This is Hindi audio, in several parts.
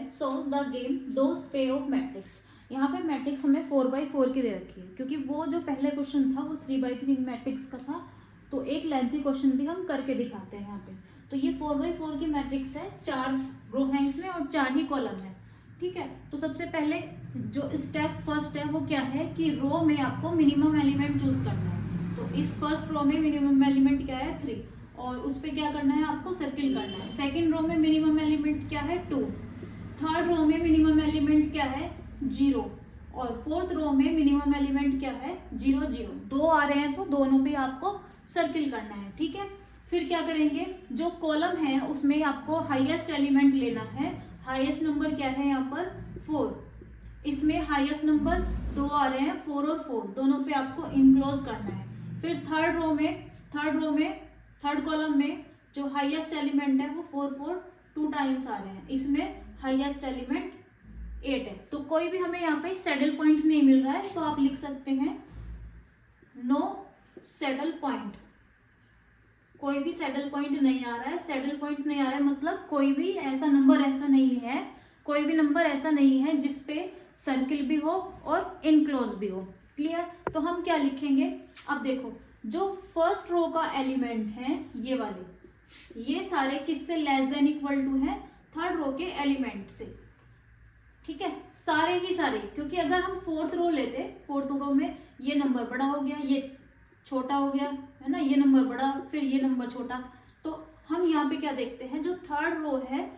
Let's solve the game those पे ऑफ मैट्रिक्स। यहाँ पे मैट्रिक्स हमें 4x4 की दे रखी है, क्योंकि वो जो पहले क्वेश्चन था वो 3x3 मैट्रिक्स का था, तो एक लेंथी क्वेश्चन भी हम करके दिखाते हैं यहाँ पे। तो ये 4x4 की मैट्रिक्स है, 4 रो है इसमें और 4 ही कॉलम है। ठीक है, तो सबसे पहले जो स्टेप फर्स्ट है वो क्या है कि रो में आपको मिनिमम एलिमेंट चूज करना है। तो इस फर्स्ट रो में मिनिमम एलिमेंट क्या है 3, और उस पर क्या करना है आपको सर्किल करना है। सेकेंड रो में मिनिमम एलिमेंट क्या है 2, थर्ड रो में मिनिमम एलिमेंट क्या है 0, और फोर्थ रो में मिनिमम एलिमेंट क्या है 0 0। दो आ रहे हैं तो दोनों पे आपको सर्किल करना है। ठीक है, फिर क्या करेंगे, जो कॉलम है उसमें आपको हाईएस्ट एलिमेंट लेना है। हाईएस्ट नंबर क्या है यहाँ पर 4, इसमें हाईएस्ट नंबर 2 आ रहे हैं 4 और 4, दोनों पे आपको इनक्लोज करना है। फिर थर्ड रो में थर्ड कॉलम में जो हाईएस्ट एलिमेंट है वो 4 4 2 टाइम्स आ रहे हैं, इसमें हाईएस्ट एलिमेंट 8 है। तो कोई भी हमें यहाँ पे सैडल पॉइंट नहीं मिल रहा है, तो आप लिख सकते हैं नो सैडल पॉइंट। कोई भी सैडल पॉइंट नहीं आ रहा है। सैडल पॉइंट नहीं आ रहा है मतलब कोई भी ऐसा नंबर ऐसा नहीं है, कोई भी नंबर ऐसा नहीं है जिसपे सर्किल भी हो और इनक्लोज भी हो। क्लियर? तो हम क्या लिखेंगे, अब देखो जो फर्स्ट रो का एलिमेंट है ये वाले, ये सारे किससे लेस देन इक्वल टू है थर्ड रो के एलिमेंट से। ठीक है, सारे ही सारे, क्योंकि अगर हम फोर्थ रो लेते, फोर्थ रो में ये नंबर बड़ा हो गया, ये छोटा हो गया है ना, ये नंबर बड़ा फिर ये नंबर छोटा, तो हम यहाँ पे क्या देखते हैं जो थर्ड रो है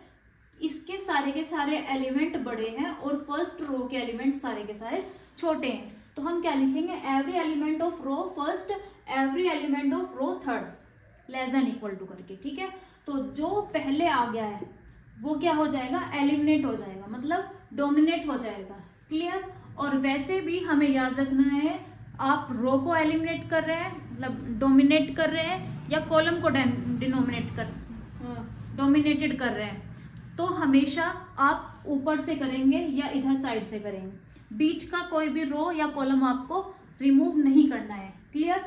इसके सारे के सारे एलिमेंट बड़े हैं और फर्स्ट रो के एलिमेंट सारे के सारे छोटे हैं। तो हम क्या लिखेंगे, every element of row first, every element of row third less than equal to करके। ठीक है, तो जो पहले आ गया है वो क्या हो जाएगा, एलिमिनेट हो जाएगा, मतलब डोमिनेट हो जाएगा। क्लियर? और वैसे भी हमें याद रखना है, आप रो को एलिमिनेट कर रहे हैं मतलब डोमिनेट कर रहे हैं, या कॉलम को डोमिनेटेड कर रहे हैं, तो हमेशा आप ऊपर से करेंगे या इधर साइड से करेंगे। बीच का कोई भी रो या कॉलम आपको रिमूव नहीं करना है। क्लियर?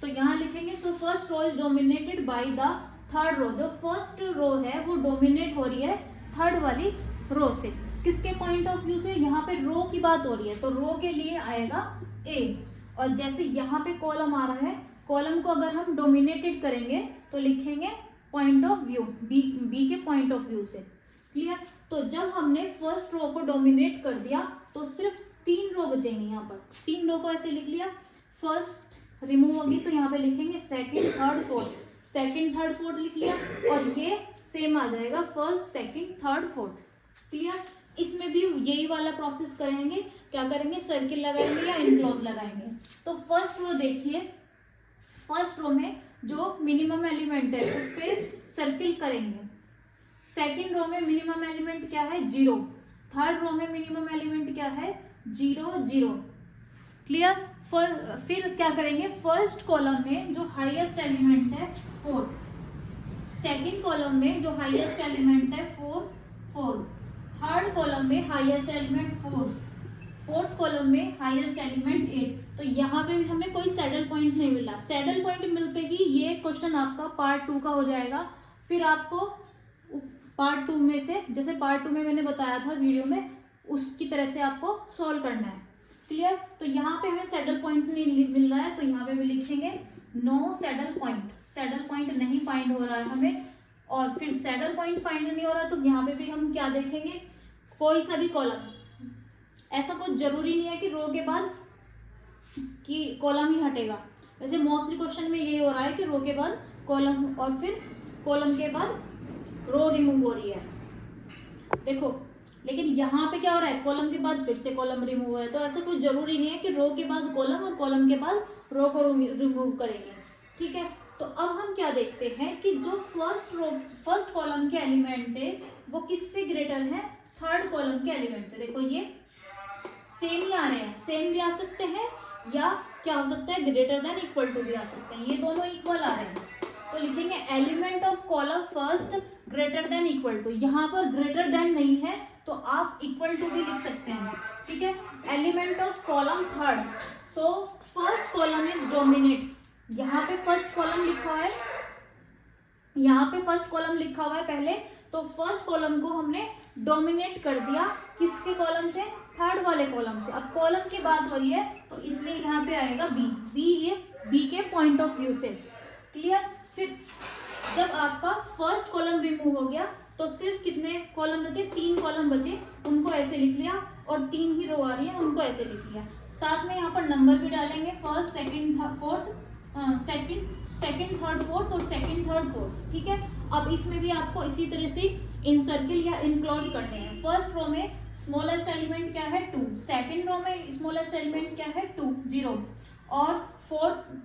तो यहाँ लिखेंगे so first row is dominated by the third row. जो फर्स्ट रो है वो डोमिनेट हो रही है थर्ड वाली रो से। किसके पॉइंट ऑफ व्यू से, यहाँ पे रो की बात हो रही है तो रो के लिए आएगा ए, और जैसे यहाँ पे कॉलम आ रहा है, कॉलम को अगर हम डोमिनेटेड करेंगे तो लिखेंगे पॉइंट ऑफ व्यू, बी के पॉइंट ऑफ व्यू से। क्लियर? तो जब हमने फर्स्ट रो को डोमिनेट कर दिया तो सिर्फ 3 रो बचेंगे। यहाँ पर 3 रो को ऐसे लिख लिया, फर्स्ट रिमूव होगी तो यहाँ पे लिखेंगे second third fourth, second third fourth लिख लिया, और ये सेम आ जाएगा first second third fourth. Clear? इसमें भी यही वाला प्रोसेस करेंगे, क्या करेंगे, सर्किल लगाएंगे या इनक्लोज लगाएंगे। तो फर्स्ट रो देखिए, फर्स्ट रो में जो मिनिमम एलिमेंट है उस पर सर्किल करेंगे। सेकंड रो में मिनिमम एलिमेंट क्या है 0, थर्ड रो में मिनिमम एलिमेंट क्या है 0 0। क्लियर? फिर क्या करेंगे, फर्स्ट कॉलम में जो हाईएस्ट एलिमेंट है 4, सेकंड कॉलम में जो हाईएस्ट एलिमेंट है 4 4, थर्ड कॉलम में हाईएस्ट एलिमेंट 4, फोर्थ कॉलम में हाईएस्ट एलिमेंट 8। तो यहाँ पे भी हमें कोई सैडल पॉइंट नहीं मिला। सैडल पॉइंट मिलते ही ये क्वेश्चन आपका पार्ट 2 का हो जाएगा। फिर आपको पार्ट 2 में से, जैसे पार्ट 2 में मैंने बताया था वीडियो में, उसकी तरह से आपको सॉल्व करना है। क्लियर? तो यहाँ पे हमें सैडल पॉइंट नहीं मिल रहा है तो यहाँ पे भी लिखेंगे no saddle point. Saddle point नहीं फाइंड हो रहा है हमें, और फिर सैडल पॉइंट फाइंड नहीं हो रहा तो यहाँ पे भी हम क्या देखेंगे, कोई सा भी कॉलम, ऐसा कुछ जरूरी नहीं है कि रो के बाद कि कॉलम ही हटेगा। वैसे मोस्टली क्वेश्चन में ये हो रहा है कि रो के बाद कॉलम और फिर कॉलम के बाद रो रिमूव हो रही है। देखो, लेकिन यहाँ पे क्या हो रहा है, कॉलम के बाद फिर से कॉलम रिमूव है, तो ऐसा कुछ जरूरी नहीं है कि रो के बाद कॉलम और कॉलम के बाद रो को रिमूव करेंगे। ठीक है, तो अब हम क्या देखते हैं कि जो फर्स्ट कॉलम के एलिमेंट थे वो किससे ग्रेटर है, थर्ड कॉलम के एलिमेंट से। देखो ये सेम ही आ रहे हैं, सेम भी आ सकते हैं या क्या हो सकता है ग्रेटर देन इक्वल टू भी आ सकते हैं, ये दोनों इक्वल आ रहे हैं। तो लिखेंगे element of column first greater than equal to. यहाँ पर ग्रेटर देन नहीं है तो आप इक्वल टू भी लिख सकते हैं। ठीक है, element of column third, so first column is dominate. यहाँ पे फर्स्ट कॉलम लिखा हुआ है, यहाँ पे फर्स्ट कॉलम लिखा हुआ है पहले, तो फर्स्ट कॉलम को हमने डोमिनेट कर दिया किसके कॉलम से, थर्ड वाले कॉलम से। अब कॉलम की बात हो रही है तो इसलिए यहाँ पे आएगा बी, ये बी के पॉइंट ऑफ व्यू से। क्लियर। फिर जब आपका फर्स्ट कॉलम रिमूव हो गया तो सिर्फ कितने कॉलम बचे, 3 कॉलम बचे, उनको ऐसे लिख लिया, और 3 ही रो आ रही है उनको ऐसे लिख लिया। साथ में यहाँ पर नंबर भी डालेंगे, first second fourth, second third fourth और सेकंड थर्ड फोर्थ। ठीक है। अब इसमें भी आपको इसी तरह से इन सर्किल या इन क्लोज करने हैं। फर्स्ट रो में स्मॉलेस्ट एलिमेंट क्या है 2, सेकंड रो में स्मॉलेस्ट एलिमेंट क्या है 2 0, और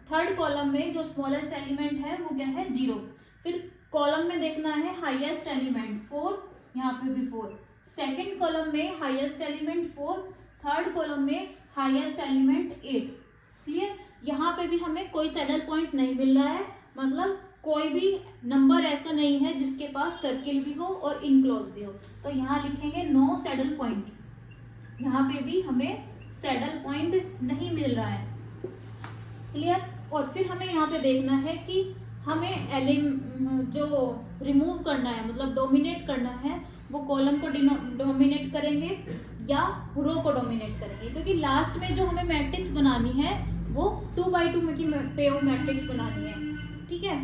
थर्ड कॉलम में जो स्मॉलेस्ट एलिमेंट है वो क्या है 0। फिर कॉलम में देखना है हाईएस्ट एलिमेंट 4, यहाँ पे भी 4, सेकंड कॉलम में हाईएस्ट एलिमेंट 4, थर्ड कॉलम में हाईएस्ट एलिमेंट 8। क्लियर। यहाँ पे भी हमें कोई सैडल पॉइंट नहीं मिल रहा है, मतलब कोई भी नंबर ऐसा नहीं है जिसके पास सर्किल भी हो और इनक्लोज भी हो, तो यहाँ लिखेंगे नो सैडल पॉइंट। यहाँ पे भी हमें सैडल पॉइंट नहीं मिल रहा है। क्लियर। और फिर हमें यहाँ पे देखना है कि हमें जो रिमूव करना है, मतलब डोमिनेट करना है, वो कॉलम को डोमिनेट करेंगे या रो को डोमिनेट करेंगे, क्योंकि लास्ट में जो हमें मैट्रिक्स बनानी है वो 2x2 में की पेओ मैट्रिक्स बनानी है। ठीक है।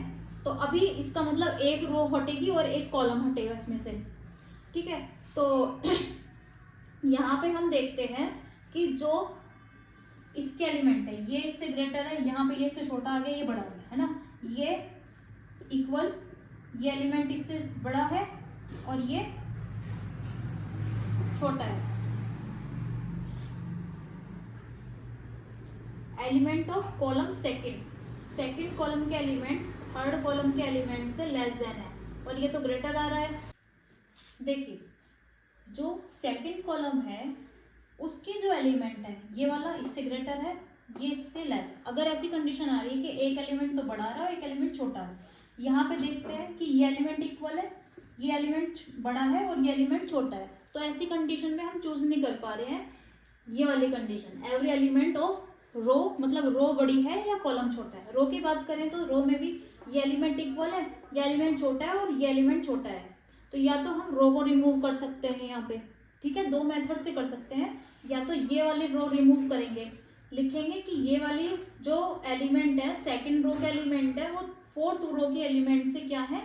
तो अभी इसका मतलब एक रो हटेगी और एक कॉलम हटेगा इसमें से। ठीक है। तो यहाँ पे हम देखते हैं कि जो इसके एलिमेंट है ये इससे ग्रेटर है, यहाँ पे ये इससे छोटा आ गया, ये बड़ा आ गया, है ना, ये इक्वल, ये एलिमेंट इससे बड़ा है और ये छोटा है। Element of column second column के एलिमेंट थर्ड कॉलम के एलिमेंट से लेस देन है, और ये तो ग्रेटर आ रहा है। देखिए जो सेकंड कॉलम है उसके जो एलिमेंट है ये वाला इससे ग्रेटर है, ये इससे लेस। अगर ऐसी कंडीशन आ रही है कि एक एलिमेंट तो बड़ा रहा है एक एलिमेंट छोटा है, यहाँ पे देखते हैं कि ये एलिमेंट इक्वल है, ये एलिमेंट बड़ा है और ये एलिमेंट छोटा है, तो ऐसी कंडीशन में हम चूज नहीं कर पा रहे हैं ये वाली कंडीशन। एवरी एलिमेंट ऑफ रो, मतलब रो बड़ी है या कॉलम छोटा है। रो की बात करें तो रो में भी ये एलिमेंट इक्वल है, ये एलिमेंट छोटा है और ये एलिमेंट छोटा है, तो या तो हम रो को रिमूव कर सकते हैं यहाँ पे। ठीक है। 2 मेथड से कर सकते हैं, या तो ये वाली रो रिमूव करेंगे, लिखेंगे कि ये वाली जो एलिमेंट है सेकंड रो का एलिमेंट है वो फोर्थ रो के एलिमेंट से क्या है,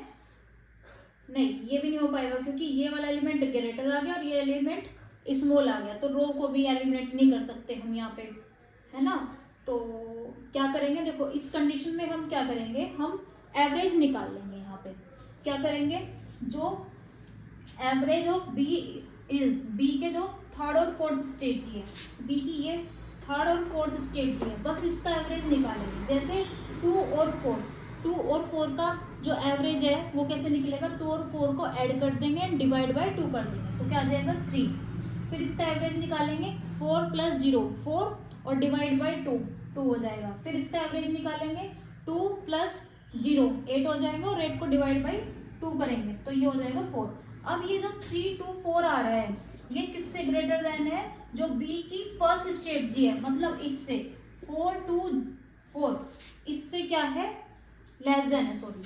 नहीं ये भी नहीं हो पाएगा क्योंकि ये वाला एलिमेंट ग्रेटर आ गया और ये एलिमेंट स्मॉल आ गया, तो रो को भी एलिमिनेट नहीं कर सकते हम यहाँ पे, है ना। तो क्या करेंगे, देखो इस कंडीशन में हम क्या करेंगे, हम एवरेज निकाल लेंगे। यहाँ पे क्या करेंगे, जो average of B is, B के जो थर्ड और फोर्थ स्टेट है, बी की ये थर्ड और फोर्थ स्टेट है, बस इसका एवरेज निकालेंगे। जैसे 2 और 4 का जो एवरेज है वो कैसे निकलेगा, 2 और 4 को ऐड कर देंगे एंड डिवाइड बाय 2 कर देंगे, तो क्या आ जाएगा 3। फिर इसका एवरेज निकालेंगे, 4 + 0 4 और डिवाइड बाय 2 2 हो जाएगा। फिर इसका एवरेज निकालेंगे, 2 + 0 8 हो जाएगा और 8 को डिवाइड बाय 2 करेंगे तो ये हो जाएगा 4। अब ये जो 3 2 4 आ रहा है ये किससे ग्रेटर देन है, जो बी की फर्स्ट स्टेट जी है, मतलब इससे 4 2 4 इससे क्या है, लेस देन है, सॉरी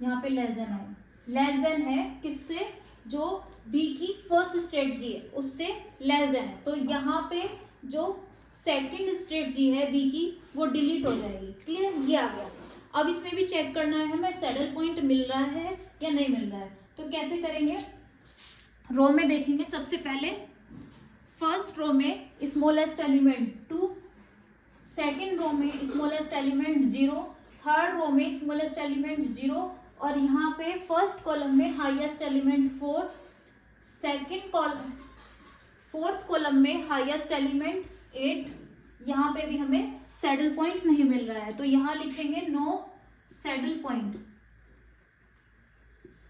यहाँ पे लेस देन है, लेस देन है किससे, जो बी की फर्स्ट स्टेट जी है उससे लेस देन है, तो यहाँ पे जो सेकंड स्टेट जी है बी की वो डिलीट हो जाएगी। क्लियर, ये आ गया। अब इसमें भी चेक करना है हमें सैडल पॉइंट मिल रहा है या नहीं मिल रहा है, तो कैसे करेंगे, रो में देखेंगे। सबसे पहले फर्स्ट रो में स्मॉलेस्ट एलिमेंट 2, सेकंड रो में स्मॉलेस्ट एलिमेंट 0, थर्ड रो में स्मॉलेस्ट एलिमेंट 0, और यहाँ पे फर्स्ट कॉलम में highest element 4, second column fourth column में हाईएस्ट एलिमेंट 8। यहाँ पे भी हमें सैडल पॉइंट नहीं मिल रहा है, तो यहाँ लिखेंगे no saddle point,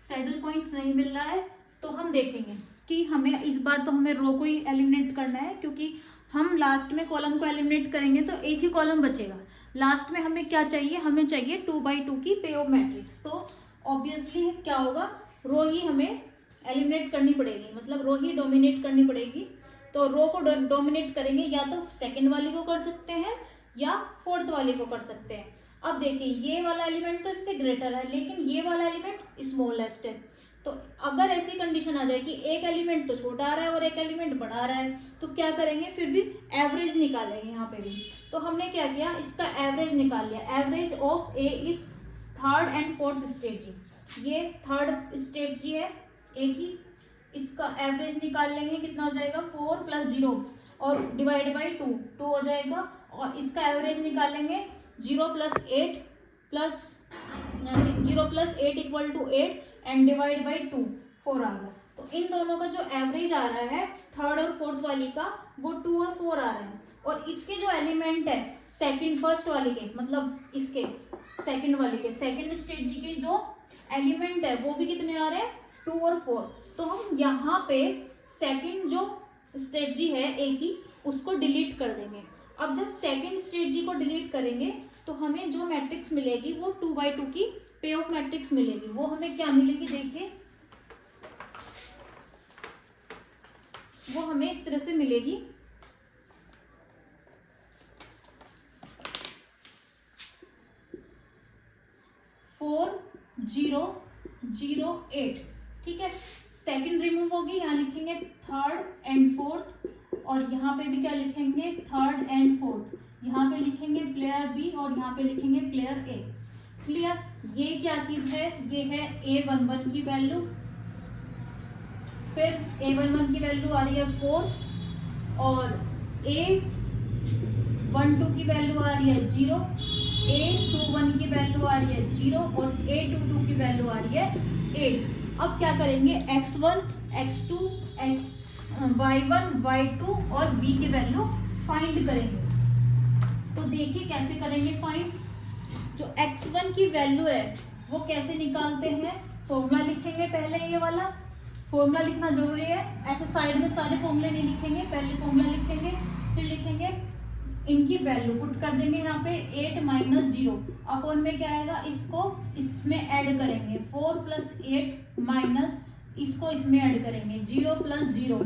saddle point नहीं मिल रहा है। तो हम देखेंगे कि हमें इस बार तो हमें रो को ही एलिमिनेट करना है, क्योंकि हम लास्ट में कॉलम को एलिमिनेट करेंगे तो एक ही कॉलम बचेगा। लास्ट में हमें क्या चाहिए, हमें चाहिए 2x2 की पेओ मैट्रिक्स, तो ऑब्वियसली क्या होगा, रो ही हमें एलिमिनेट करनी पड़ेगी, मतलब रो ही डोमिनेट करनी पड़ेगी। तो रो को डोमिनेट करेंगे या तो सेकंड वाली को कर सकते हैं या फोर्थ वाली को कर सकते हैं। अब देखिए ये वाला एलिमेंट तो इससे ग्रेटर है, लेकिन ये वाला एलिमेंट स्मॉलेस्ट है, तो अगर ऐसी कंडीशन आ जाए कि एक एलिमेंट तो छोटा आ रहा है और एक एलिमेंट बड़ा आ रहा है, तो क्या करेंगे, फिर भी एवरेज निकालेंगे यहाँ पे भी। तो हमने क्या किया, इसका एवरेज निकाल लिया। Average of A is third and fourth state जी, ये थर्ड स्टेट जी है ए की, इसका एवरेज निकाल लेंगे, कितना हो जाएगा 4 + 0 और डिवाइड बाई 2 2 हो जाएगा, और इसका एवरेज निकालेंगे 0 + 8 प्लस 0 + 8 = 8 एंड डिवाइड बाई 2 4 आ गया। तो इन दोनों का जो एवरेज आ रहा है थर्ड और फोर्थ वाली का, वो 2 और 4 आ रहा है। और इसके जो एलिमेंट है सेकंड फर्स्ट वाले के, मतलब इसके सेकंड वाले के, सेकंड स्टेट जी के जो एलिमेंट है वो भी कितने आ रहे हैं, 2 और 4। तो हम यहाँ पे सेकंड जो स्टेट जी है ए की, उसको डिलीट कर देंगे। अब जब सेकंड स्टेट जी को डिलीट करेंगे तो हमें जो मैट्रिक्स मिलेगी वो 2/2 की पे ऑफ मैट्रिक्स मिलेगी। वो हमें क्या मिलेगी, देखिए वो हमें इस तरह से मिलेगी, 4 0 0 8। ठीक है, सेकंड रिमूव होगी, यहाँ लिखेंगे थर्ड एंड फोर्थ, और यहाँ पे भी क्या लिखेंगे, थर्ड एंड फोर्थ। यहाँ पे लिखेंगे प्लेयर बी और यहाँ पे लिखेंगे प्लेयर ए। क्लियर, ये क्या चीज है, ये है A11 की वैल्यू, फिर A11 की वैल्यू आ रही है 4, और A12 की वैल्यू आ रही है 0, A21 की वैल्यू आ रही है 0 और A22 की वैल्यू आ रही है 8। अब क्या करेंगे, x1 x2 y1 y2 और b की वैल्यू फाइंड करेंगे। तो देखिए कैसे करेंगे फाइंड। जो x1 की वैल्यू है वो कैसे निकालते हैं, फॉर्मूला लिखेंगे पहले, ये वाला फॉर्मूला लिखना जरूरी है, ऐसे साइड में सारे फॉर्मूले नहीं लिखेंगे, पहले फॉर्मूला लिखेंगे, फिर लिखेंगे इनकी वैल्यू पुट कर देंगे यहाँ पे 8 - 0 अपॉन में क्या आएगा, इसको इसमें ऐड करेंगे 4 + 8 माइनस इसको इसमें ऐड करेंगे 0 + 0,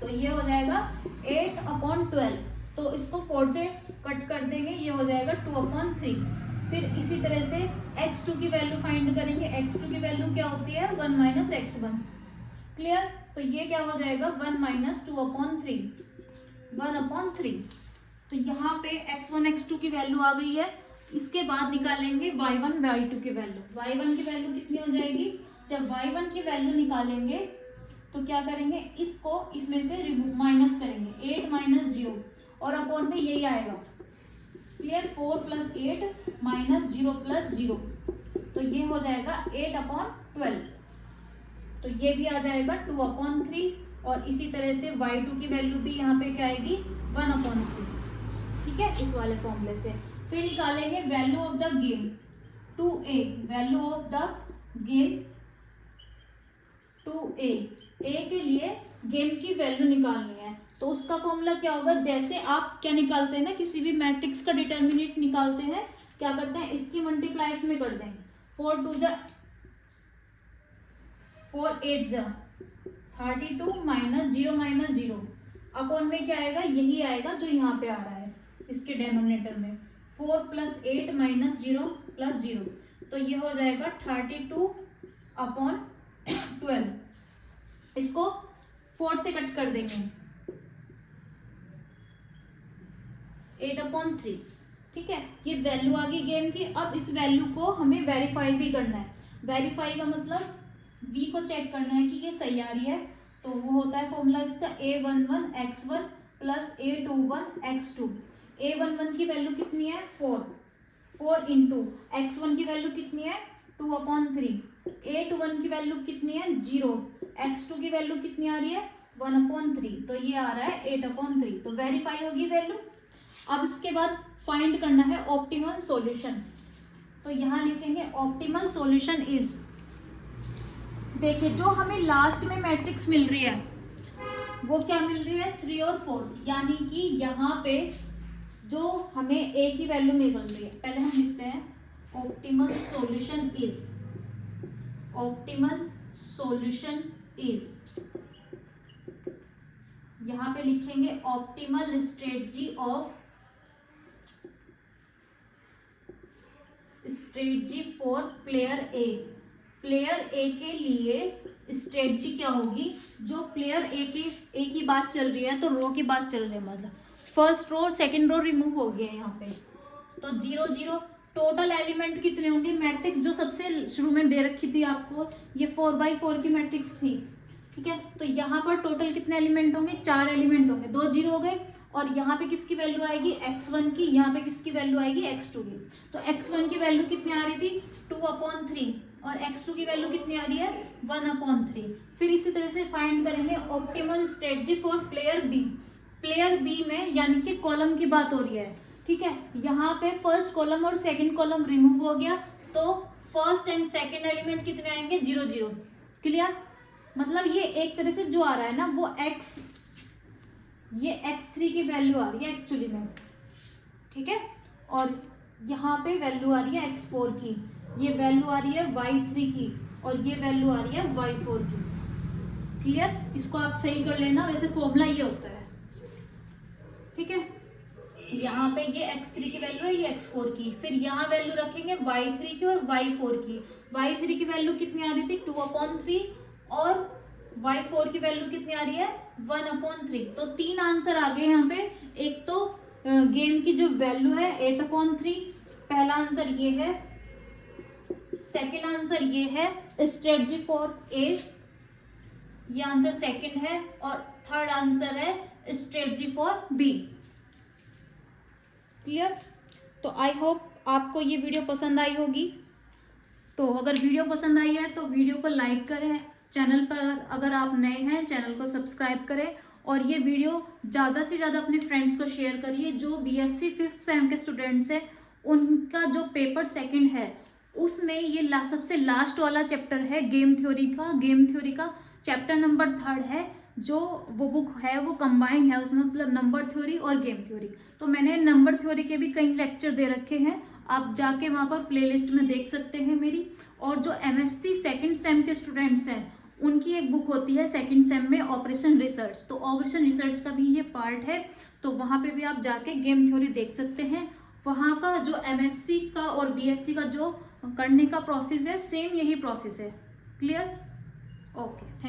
तो ये हो जाएगा 8/12। तो इसको 4 से कट कर देंगे, ये हो जाएगा 2/3। फिर इसी तरह से x2 की वैल्यू फाइंड करेंगे। x2 की वैल्यू क्या होती है, 1 - x1। क्लियर, तो ये क्या हो जाएगा 1 - 2/3 1/3। तो यहाँ पे x1 x2 की वैल्यू आ गई है। इसके बाद निकालेंगे y1 y2 की वैल्यू। y1 की वैल्यू कितनी हो जाएगी, जब y1 की वैल्यू निकालेंगे तो क्या करेंगे, इसको इसमें से माइनस करेंगे 8 - 0 और अपॉन में यही आएगा। क्लियर, 4 + 8 माइनस 0 + 0, तो ये हो जाएगा 8/12। तो ये भी आ जाएगा 2/3। और इसी तरह से y2 की वैल्यू भी यहाँ पे क्या आएगी 1/3। ठीक है, इस वाले फॉर्मूले से फिर निकालेंगे value of the game 2a। Value of the game 2a, ए के लिए गेम की वैल्यू निकालनी है। तो उसका फॉर्मूला क्या होगा, जैसे आप क्या निकालते हैं ना, किसी भी मैट्रिक्स का डिटर्मिनेंट निकालते हैं, क्या करते हैं, इसकी मल्टीप्लाई इसमें कर दें, 4 2 जा 4 8 जा 32 - 0 - 0 अपॉन में क्या आएगा, यही आएगा जो यहाँ पे आ रहा है इसके डिनोमिनेटर में, 4 + 8 - 0 + 0, तो ये हो जाएगा 32/12। इसको 4 से कट कर देंगे 8/3। ठीक है, ये वैल्यू आ गई गेम की। अब इस वैल्यू को हमें वेरीफाई भी करना है। वेरीफाई का मतलब v को चेक करना है कि ये सही आ रही है। तो वो होता है फॉर्मूला इसका A11 x1 + A21 x2। A11 की वैल्यू कितनी है 4 इंटू x1 की वैल्यू कितनी है 2/3, A21 की वैल्यू कितनी है 0, x2 की वैल्यू कितनी आ रही है 1/3, तो ये आ रहा है 8/3। तो वेरीफाई होगी वैल्यू। अब इसके बाद फाइंड करना है ऑप्टिमल सॉल्यूशन। तो यहाँ लिखेंगे ऑप्टिमल सॉल्यूशन इज, देखिए जो हमें लास्ट में मैट्रिक्स मिल रही है वो क्या मिल रही है 3 और 4, यानी कि यहाँ पे जो हमें a की वैल्यू मिल रही है, पहले हम लिखते हैं optimal solution is, optimal solution is, यहाँ पे लिखेंगे optimal strategy for player A. Player ए के लिए स्ट्रेटजी क्या होगी, जो प्लेयर ए की बात चल रही है, तो रो की बात चल रही है, मतलब फर्स्ट रो और सेकंड रो रिमूव हो गया है यहाँ पे, तो 0 0। टोटल एलिमेंट कितने होंगे, मैट्रिक्स जो सबसे शुरू में दे रखी थी आपको, ये 4x4 की मैट्रिक्स थी, ठीक है। तो यहाँ पर टोटल कितने एलिमेंट होंगे, 4 एलिमेंट होंगे, 2 0 हो गए, और यहाँ पे किसकी वैल्यू आएगी, x1 की, यहाँ पे किसकी वैल्यू आएगी, x2 की। तो x1 की वैल्यू कितनी आ रही थी, 2/3, और x2 की वैल्यू कितनी आ रही है, 1/3। फिर इसी तरह से फाइंड करेंगे optimal strategy for player B. Player B में यानी कि कॉलम की बात हो रही है, ठीक है। यहाँ पे फर्स्ट कॉलम और सेकंड कॉलम रिमूव हो गया, तो फर्स्ट एंड सेकंड एलिमेंट कितने आएंगे, 0 0। क्लियर, मतलब ये एक तरह से जो आ रहा है ना वो ये x3 की वैल्यू आ रही है एक्चुअली में, ठीक है। और यहाँ पे वैल्यू आ रही है x4 की, ये वैल्यू आ रही है y3 की, और ये वैल्यू आ रही है y4 की। क्लियर, इसको आप सही कर लेना, वैसे फॉर्मूला ये होता है, ठीक है। यहाँ पे ये x3 की वैल्यू है, ये x4 की, फिर यहाँ वैल्यू रखेंगे y3 की और y4 की। y3 की वैल्यू कितनी आ रही थी, 2/3, और y4 की वैल्यू कितनी आ रही है, 1/3। तो 3 आंसर आ गए यहाँ पे। एक तो गेम की जो वैल्यू है 8/3, पहला आंसर ये है, सेकेंड आंसर ये है स्ट्रेटजी फॉर ए, ये आंसर सेकेंड है, और थर्ड आंसर है स्ट्रेटजी फॉर बी। क्लियर, तो आई होप आपको ये वीडियो पसंद आई होगी। तो अगर वीडियो पसंद आई है तो वीडियो को लाइक करें, चैनल पर अगर आप नए हैं चैनल को सब्सक्राइब करें, और ये वीडियो ज़्यादा से ज़्यादा अपने फ्रेंड्स को शेयर करिए। जो बीएससी 5th सेम के स्टूडेंट्स हैं उनका जो पेपर सेकंड है उसमें ये सबसे लास्ट वाला चैप्टर है गेम थ्योरी का चैप्टर नंबर 3 है। जो वो बुक है वो कंबाइंड है, उसमें मतलब नंबर थ्योरी और गेम थ्योरी। तो मैंने नंबर थ्योरी के भी कई लेक्चर दे रखे हैं, आप जाके वहाँ पर प्लेलिस्ट में देख सकते हैं मेरी। और जो एमएससी सेकंड सेम के स्टूडेंट्स हैं उनकी एक बुक होती है सेकंड सेम में, ऑपरेशन रिसर्च, तो ऑपरेशन रिसर्च का भी ये पार्ट है, तो वहाँ पे भी आप जाके गेम थ्योरी देख सकते हैं। वहाँ का जो एमएससी का और बीएससी का जो करने का प्रोसेस है सेम यही प्रोसेस है। Clear, okay.